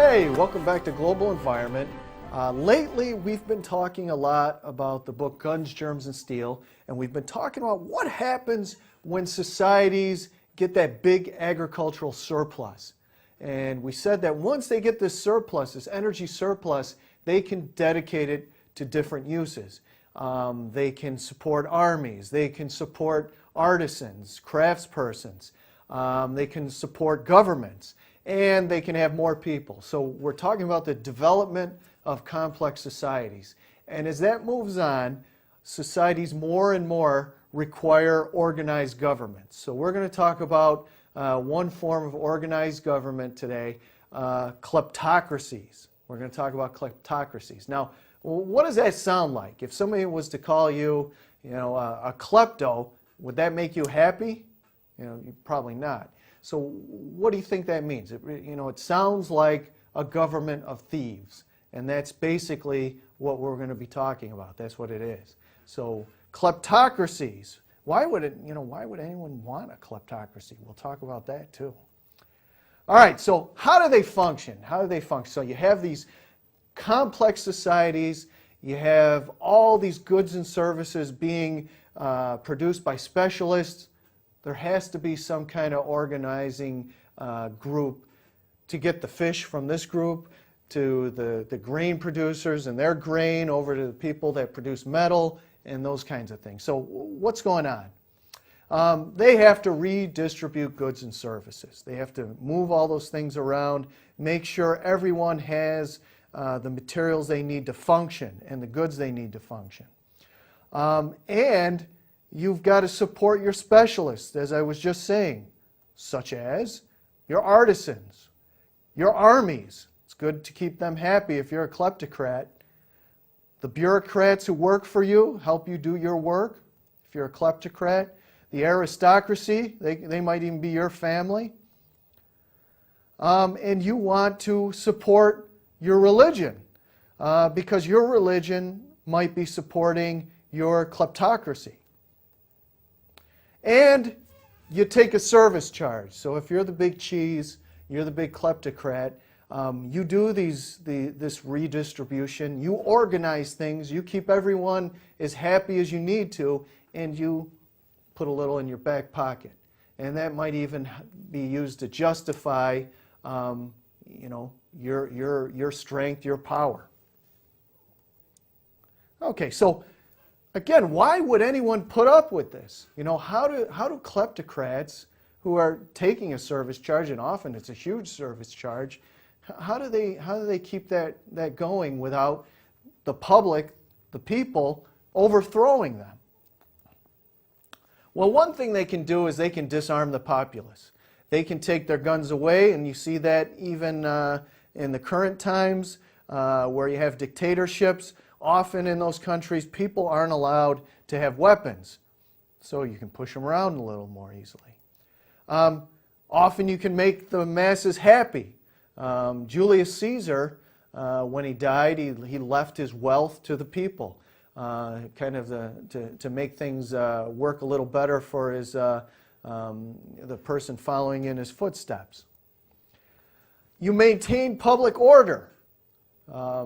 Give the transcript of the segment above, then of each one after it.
Hey, welcome back to Global Environment. Lately, we've been talking a lot about the book Guns, Germs, and Steel, and we've been talking about what happens when societies get that big agricultural surplus. And we said that once they get this surplus, this energy surplus, they can dedicate it to different uses. They can support armies, they can support artisans, craftspersons, they can support governments, and they can have more people. So we're talking about the development of complex societies. And as that moves on, societies more and more require organized governments. So we're going to talk about one form of organized government today, kleptocracies. We're going to talk about kleptocracies. Now, what does that sound like? If somebody was to call you, a klepto, would that make you happy? Probably not. So what do you think that means? It sounds like a government of thieves, and that's basically what we're going to be talking about. That's what it is. So kleptocracies. Why would anyone want a kleptocracy? We'll talk about that too. All right. So how do they function? So you have these complex societies. You have all these goods and services being produced by specialists. There has to be some kind of organizing group to get the fish from this group to the grain producers and their grain over to the people that produce metal and those kinds of things. So what's going on? They have to redistribute goods and services. They have to move all those things around, make sure everyone has the materials they need to function and the goods they need to function. And you've got to support your specialists, as I was just saying, such as your artisans, your armies. It's good to keep them happy if you're a kleptocrat. The bureaucrats who work for you, help you do your work, if you're a kleptocrat. The aristocracy, they might even be your family. And you want to support your religion, because your religion might be supporting your kleptocracy. And you take a service charge. So if you're the big cheese, you're the big kleptocrat, you do this redistribution, you organize things, you keep everyone as happy as you need to, and you put a little in your back pocket. And that might even be used to justify your strength, your power. Okay, so again, why would anyone put up with this? How do kleptocrats who are taking a service charge, and often it's a huge service charge, how do they keep that going without the public, the people, overthrowing them? Well, one thing they can do is they can disarm the populace. They can take their guns away, and you see that even in the current times where you have dictatorships. Often in those countries, people aren't allowed to have weapons, so you can push them around a little more easily. Often you can make the masses happy. Julius Caesar, when he died, he left his wealth to the people, to make things work a little better for the person following in his footsteps. You maintain public order. I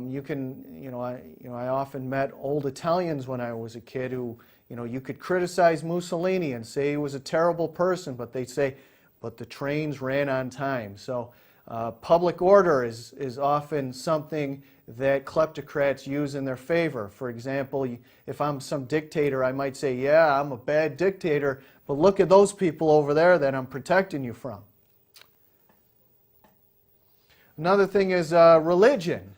often met old Italians when I was a kid who, you could criticize Mussolini and say he was a terrible person, but they'd say, but the trains ran on time. So public order is often something that kleptocrats use in their favor. For example, if I'm some dictator, I might say, yeah, I'm a bad dictator, but look at those people over there that I'm protecting you from. Another thing is religion.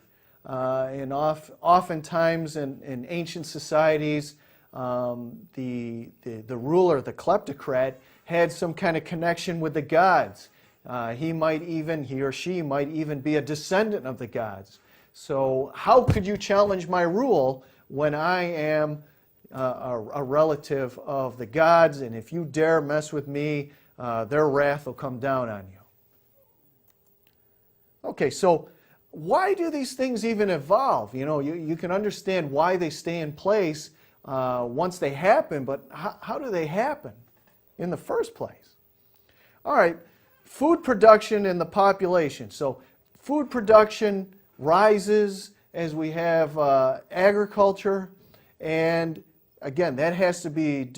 And oftentimes in ancient societies, the ruler, the kleptocrat, had some kind of connection with the gods. He or she might even be a descendant of the gods. So how could you challenge my rule when I am a relative of the gods, and if you dare mess with me, their wrath will come down on you? Okay, so why do these things even evolve? You can understand why they stay in place once they happen, but how do they happen in the first place? All right, food production and the population. So food production rises as we have agriculture, and again, that has to be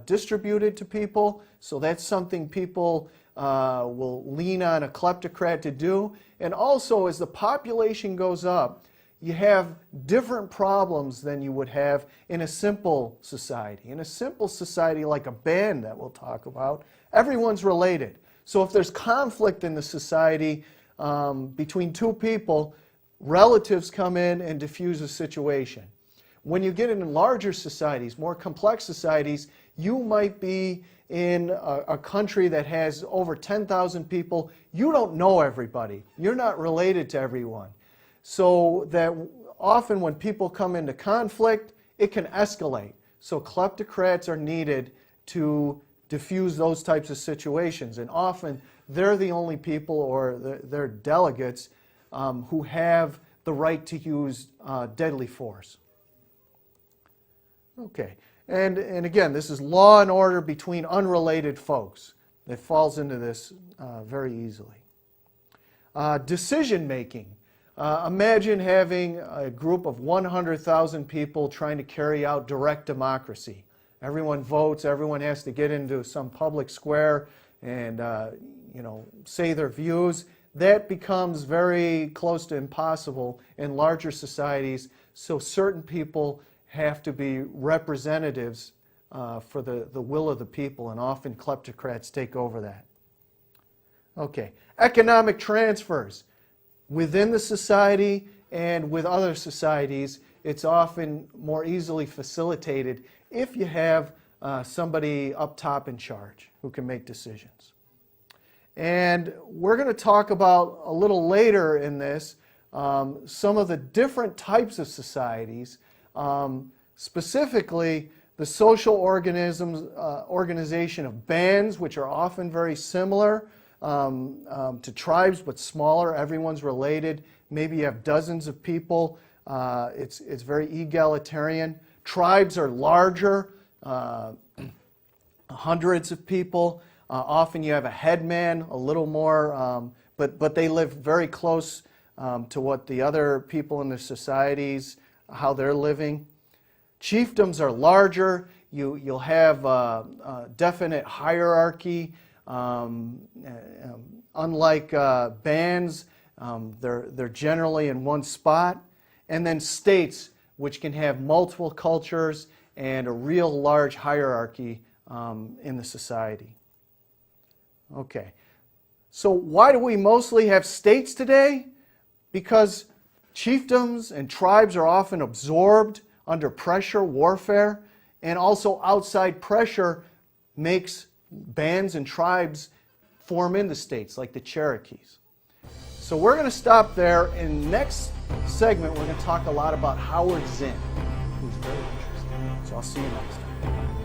distributed to people, so that's something people will lean on a kleptocrat to do. And also, as the population goes up, you have different problems than you would have in a simple society. In a simple society like a band that we'll talk about, everyone's related. So if there's conflict in the society between two people, relatives come in and diffuse the situation. When you get into larger societies, more complex societies, you might be in a country that has over 10,000 people. You don't know everybody. You're not related to everyone. So that often when people come into conflict, it can escalate. So kleptocrats are needed to diffuse those types of situations. And often they're the only people, or they're delegates, who have the right to use deadly force. Okay, and again, this is law and order between unrelated folks. It falls into this very easily. Decision making. Imagine having a group of 100,000 people trying to carry out direct democracy. Everyone votes, everyone has to get into some public square and say their views. That becomes very close to impossible in larger societies, so certain people have to be representatives for the will of the people, and often kleptocrats take over that. Okay, economic transfers. Within the society and with other societies, it's often more easily facilitated if you have somebody up top in charge who can make decisions. And we're going to talk about a little later in this some of the different types of societies, specifically the social organization of bands, which are often very similar to tribes but smaller. Everyone's related. Maybe you have dozens of people. It's very egalitarian. Tribes are larger, hundreds of people. Often you have a headman, a little more, but they live very close to what the other people in the societies, how they're living. Chiefdoms are larger. You'll have a definite hierarchy. Unlike bands, they're generally in one spot. And then states, which can have multiple cultures and a real large hierarchy in the society. Okay, so why do we mostly have states today? Because chiefdoms and tribes are often absorbed under pressure, warfare, and also outside pressure makes bands and tribes form into states, like the Cherokees. So we're going to stop there. In the next segment, we're going to talk a lot about Howard Zinn, who's very interesting. So I'll see you next time.